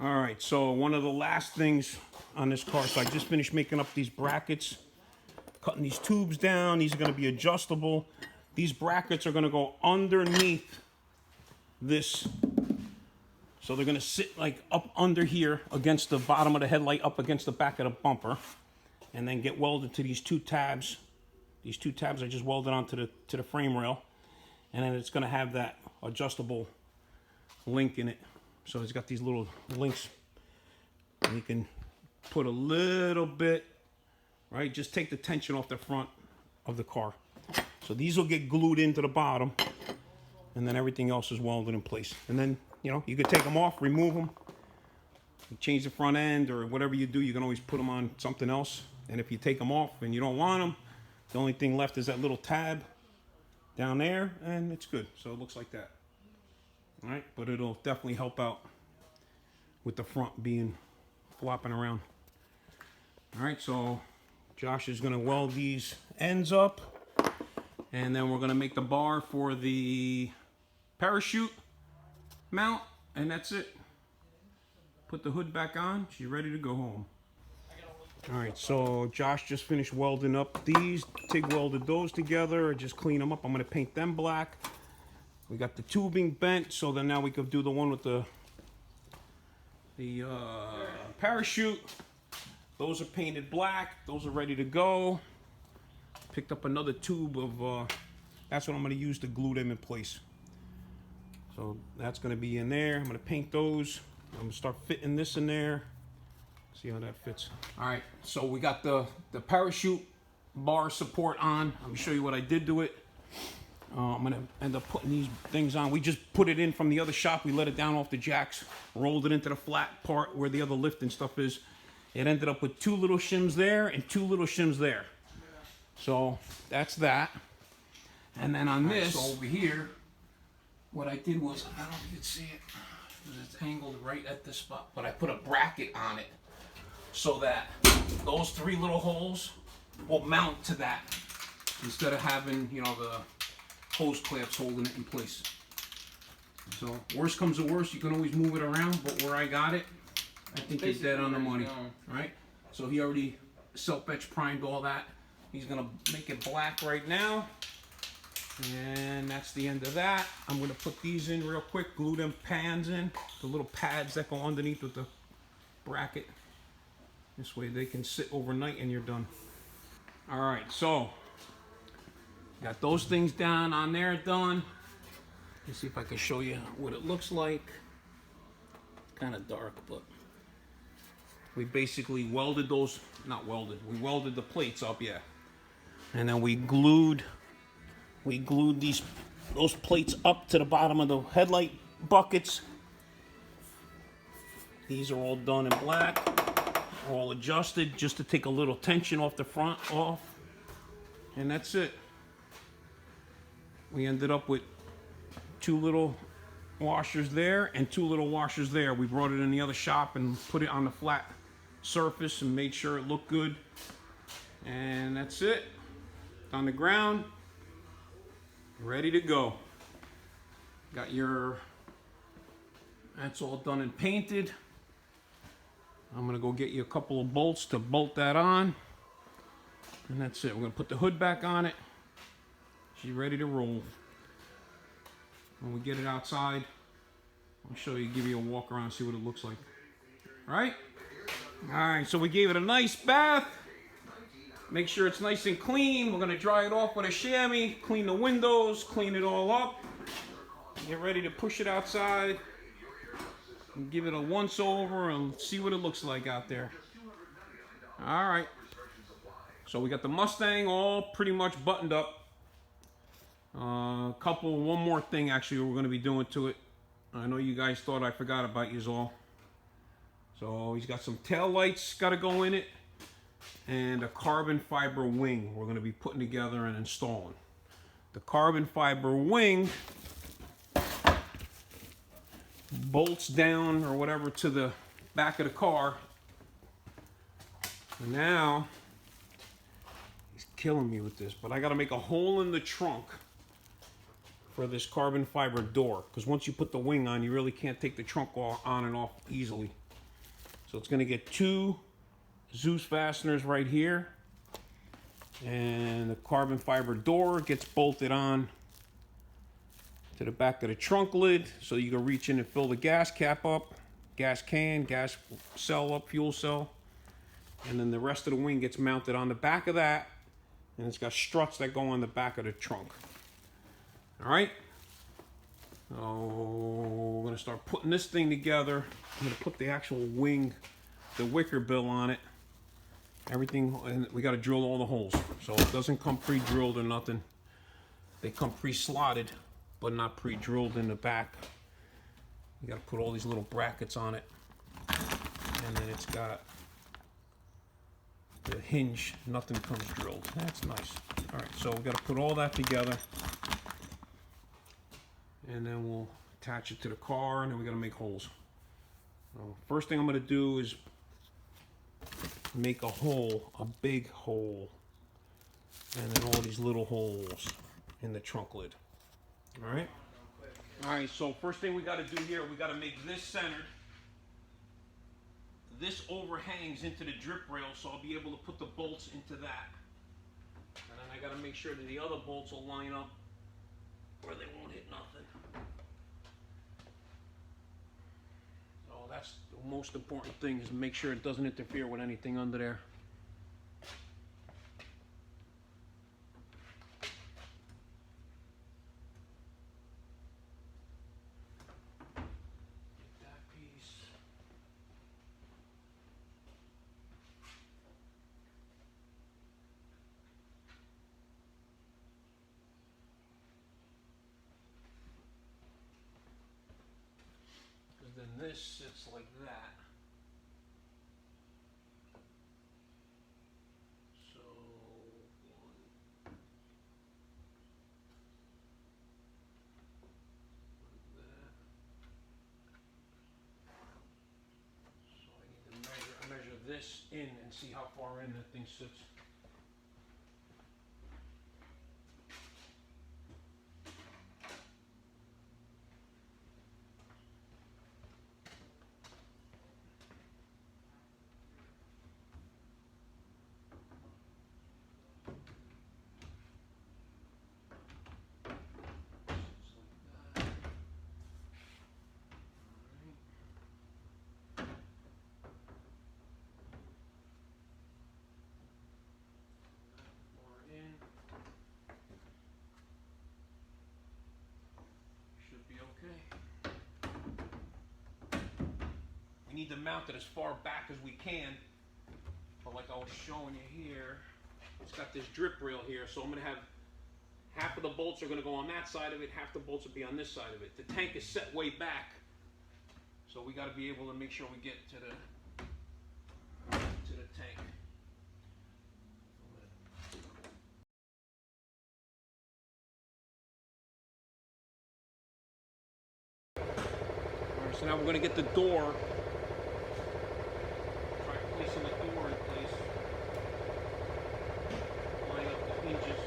All right, so one of the last things on this car, so I just finished making up these brackets, cutting these tubes down. These are going to be adjustable. These brackets are going to go underneath this. So they're going to sit like up under here against the bottom of the headlight, up against the back of the bumper, and then get welded to these two tabs. These two tabs I just welded onto the frame rail, and then it's going to have that adjustable link in it. So it's got these little links, and you can put a little bit, right? Just take the tension off the front of the car. So these will get glued into the bottom, and then everything else is welded in place. And then, you know, you could take them off, remove them, change the front end, or whatever you do, you can always put them on something else. And if you take them off and you don't want them, the only thing left is that little tab down there, and it's good. So it looks like that. All right, but it'll definitely help out with the front being flopping around. All right, so Josh is going to weld these ends up, and then we're going to make the bar for the parachute mount, and that's it. Put the hood back on. She's ready to go home. All right, so Josh just finished welding up these. TIG welded those together. Just clean them up. I'm going to paint them black. We got the tubing bent, so then now we could do the one with the parachute. Those are painted black. Those are ready to go. Picked up another tube of, that's what I'm going to use to glue them in place. So that's going to be in there. I'm going to paint those. I'm going to start fitting this in there. See how that fits. All right, so we got the parachute bar support on. Let me show you what I did to it. I'm going to end up putting these things on. We just put it in from the other shop. We let it down off the jacks, rolled it into the flat part where the other lifting stuff is. It ended up with 2 little shims there and 2 little shims there. So that's that. And then on this, so over here, what I did was, I don't know if you can see it, because it's angled right at this spot, but I put a bracket on it so that those 3 little holes will mount to that instead of having, you know, the hose clamps holding it in place. So worst comes to worst, you can always move it around, but where I got it, I think it's dead on the money, right? So he already self-etch primed all that. He's gonna make it black right now, and that's the end of that. I'm gonna put these in real quick, glue them pans in, the little pads that go underneath with the bracket. This way they can sit overnight and you're done. All right, so got those things down on there done. Let's see if I can show you what it looks like. Kind of dark, but we basically welded those, not welded, we welded the plates up, yeah. And then we glued those plates up to the bottom of the headlight buckets. These are all done in black, all adjusted just to take a little tension off the front off. And that's it. We ended up with 2 little washers there and 2 little washers there. We brought it in the other shop and put it on the flat surface and made sure it looked good. And that's it. On the ground, ready to go. Got your, that's all done and painted. I'm gonna go get you a couple of bolts to bolt that on. And that's it. We're gonna put the hood back on it. She's ready to roll. When we get it outside, I'll show you, give you a walk around, see what it looks like. All right? All right, so we gave it a nice bath. Make sure it's nice and clean. We're gonna dry it off with a chamois, clean the windows, clean it all up. Get ready to push it outside and give it a once over and see what it looks like out there. All right. So we got the Mustang all pretty much buttoned up. One more thing actually we're going to be doing to it. I know you guys thought I forgot about yous all. So he's got some tail lights got to go in it, and a carbon fiber wing we're going to be putting together and installing. The carbon fiber wing bolts down or whatever to the back of the car. And now he's killing me with this, but I got to make a hole in the trunk for this carbon fiber door, because once you put the wing on, you really can't take the trunk on and off easily. So it's going to get 2 Zeus fasteners right here. And the carbon fiber door gets bolted on to the back of the trunk lid, so you can reach in and fill the gas cap up, gas can, gas cell up, fuel cell. And then the rest of the wing gets mounted on the back of that, and it's got struts that go on the back of the trunk. All right. So we're gonna start putting this thing together. I'm gonna put the actual wing, the wicker bill on it. Everything, and we got to drill all the holes. So it doesn't come pre-drilled or nothing. They come pre-slotted, but not pre-drilled in the back. You got to put all these little brackets on it. And then it's got the hinge, nothing comes drilled. That's nice. All right, so we got to put all that together. And then we'll attach it to the car, and then we got to make holes. So first thing I'm going to do is make a hole, a big hole, and then all these little holes in the trunk lid. All right. All right. So first thing we got to do here, we got to make this centered. This overhangs into the drip rail, so I'll be able to put the bolts into that. And then I got to make sure that the other bolts will line up where they won't hit nothing. So that's the most important thing, is make sure it doesn't interfere with anything under there. Get that piece. Because then this sits like that. This in and see how far in that thing sits. We need to mount it as far back as we can, but like I was showing you here, it's got this drip rail here, so I'm going to have half of the bolts are going to go on that side of it, half the bolts will be on this side of it. The tank is set way back, so we got to be able to make sure we get to the tank. All right, so now we're going to get the door. Placing the door in place, line up the hinges.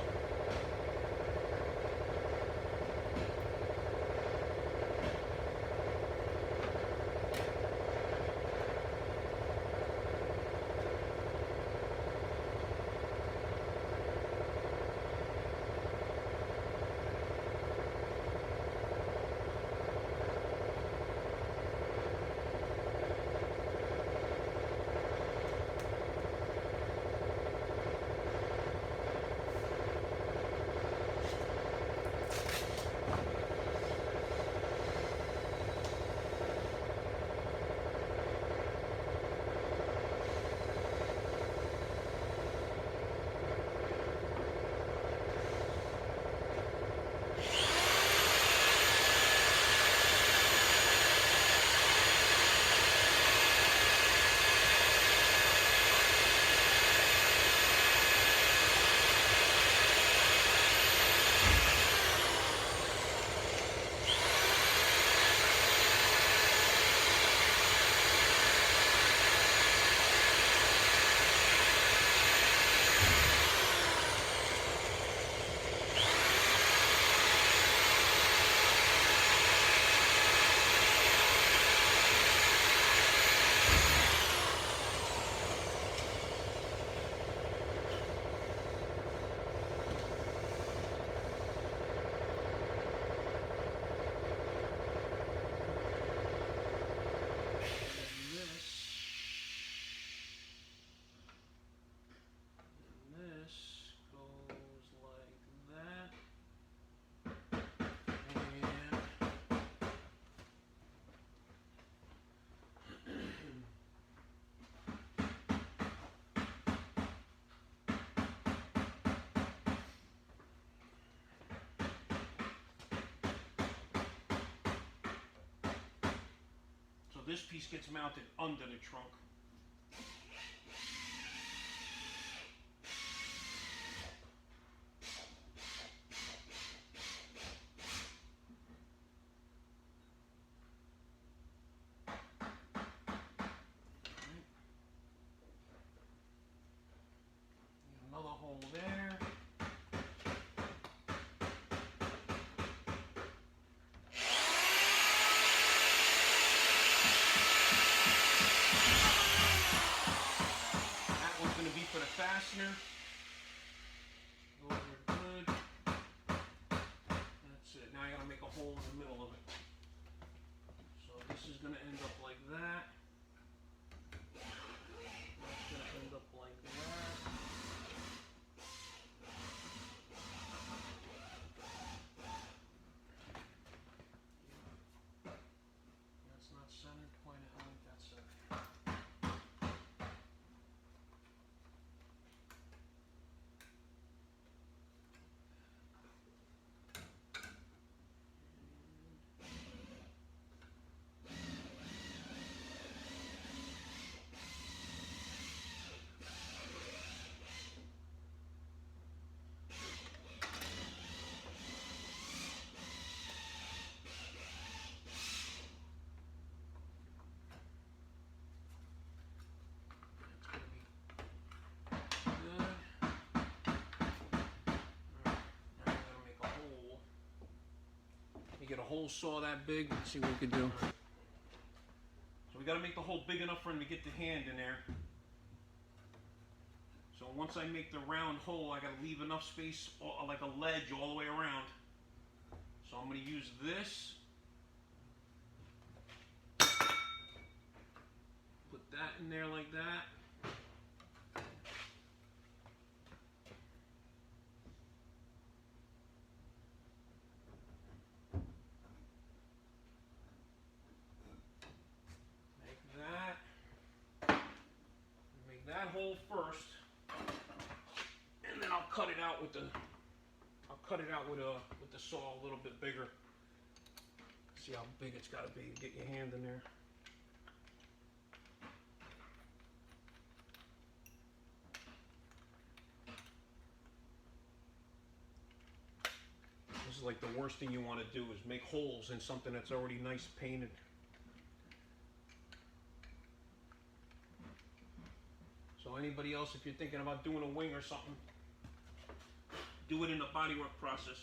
this piece gets mounted under the trunk. Another hole there. That one's going to be for the fastener. Those are good. That's it. Now I got to make a hole in the middle of it. So this is going to end up like that. That's going to end up like that. That's not centered quite. I like that centered. You get a hole saw that big. Let's see what we can do. So we got to make the hole big enough for him to get the hand in there. So once I make the round hole, I got to leave enough space, like a ledge, all the way around. So I'm going to use this. Put that in there like that. That hole first, and then I'll cut it out with the with the saw a little bit bigger. See how big it's got to be to get your hand in there. This is like the worst thing you want to do is make holes in something that's already nice painted. So anybody else, if you're thinking about doing a wing or something, do it in the bodywork process.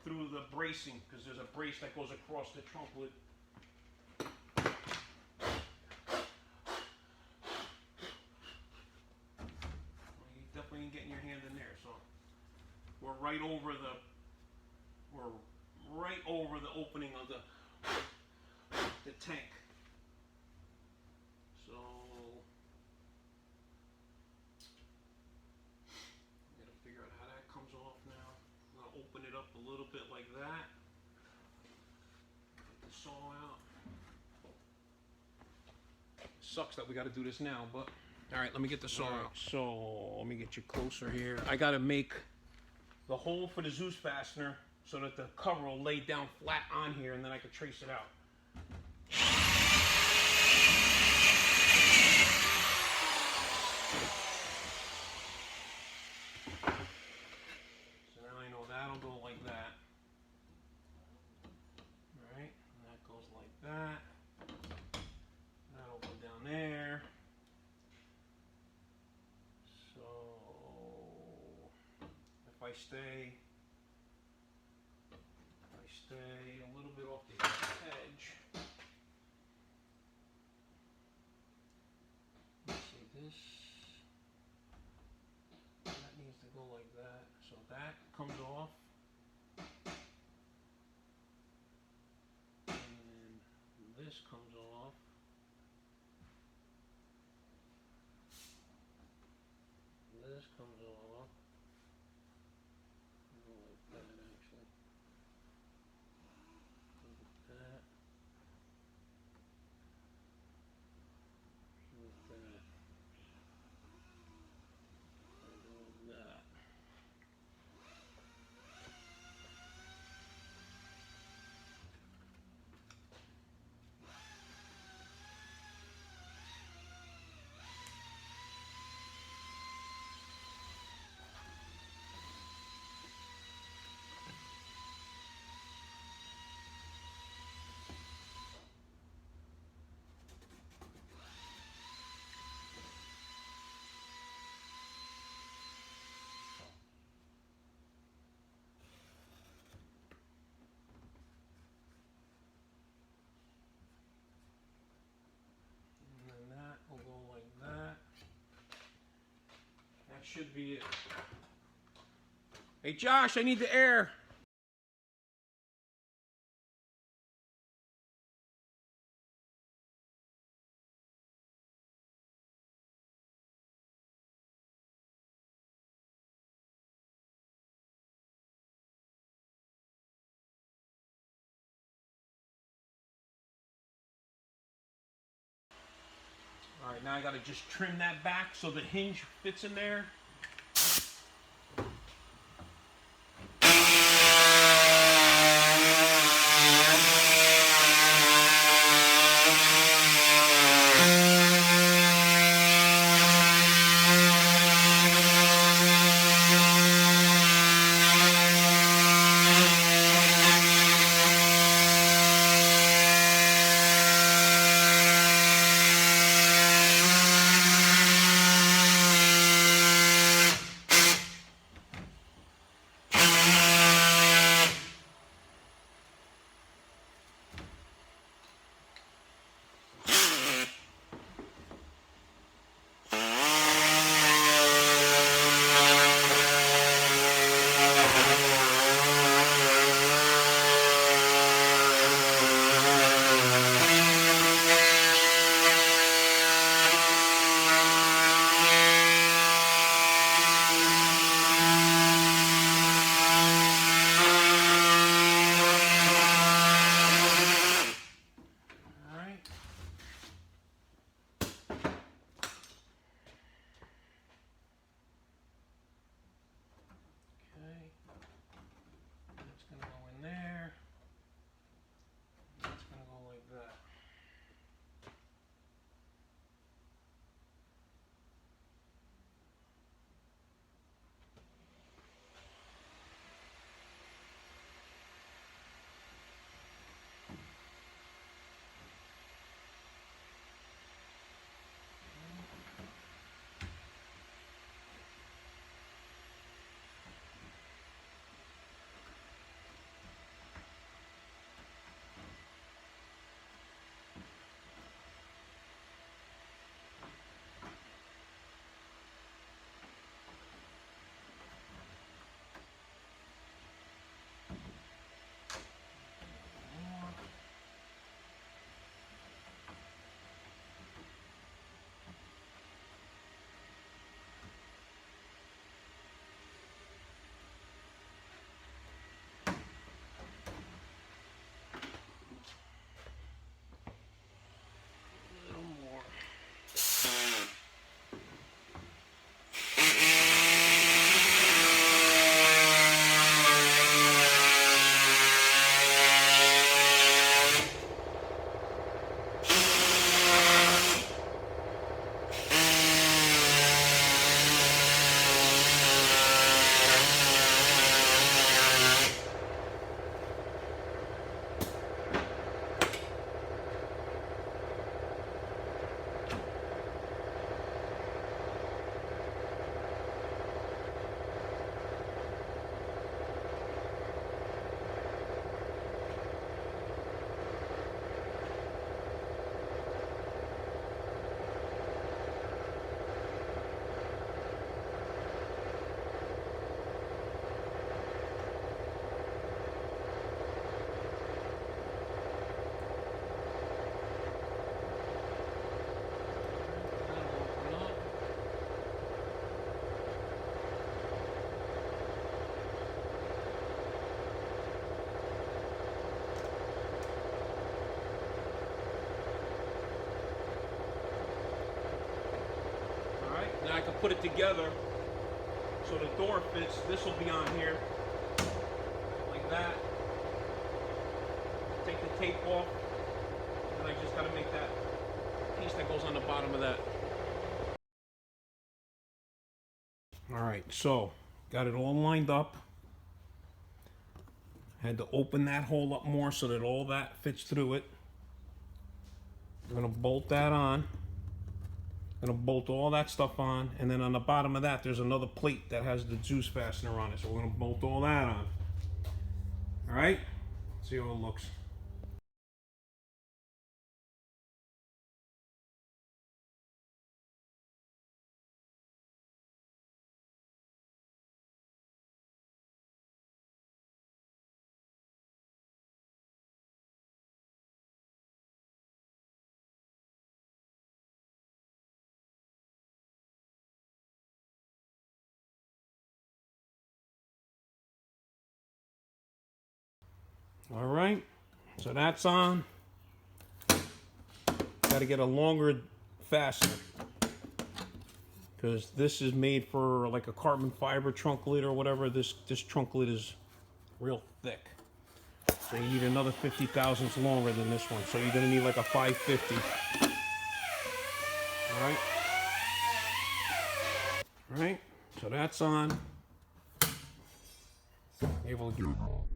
Through the bracing, because there's a brace that goes across the trunk with. Well, you definitely ain't getting your hand in there, so we're right over the opening of the tank. So I gotta figure out how that comes off now. I'm gonna open it up a little bit like that. Get the saw out. Sucks that we got to do this now, but all right, let me get the saw out. So let me get you closer here. I got to make the hole for the Zeus fastener so that the cover will lay down flat on here, and then I can trace it out. So now I know that'll go like that. All right, and that goes like that. That'll go down there. So if I stay a little bit off the edge. Let's see, this, that needs to go like that. So that comes off. And this comes off. comes along. Go like that actually. Look at that. With that. And all that. And then that will go like that. That should be it. Hey Josh, I need the air. All right, now I gotta just trim that back so the hinge fits in there. Now I can put it together so the door fits. This will be on here like that. Take the tape off, and I just gotta make that piece that goes on the bottom of that. All right, so got it all lined up. Had to open that hole up more so that all that fits through it. I'm gonna bolt that on. Gonna bolt all that stuff on, and then on the bottom of that, there's another plate that has the Zeus fastener on it. So we're gonna bolt all that on. All right, see how it looks. All right, so that's on. Got to get a longer fastener because this is made for like a carbon fiber trunk lid or whatever. This trunk lid is real thick, so you need another 50 thousandths longer than this one. So you're gonna need like a 550. All right, so that's on. Able to get.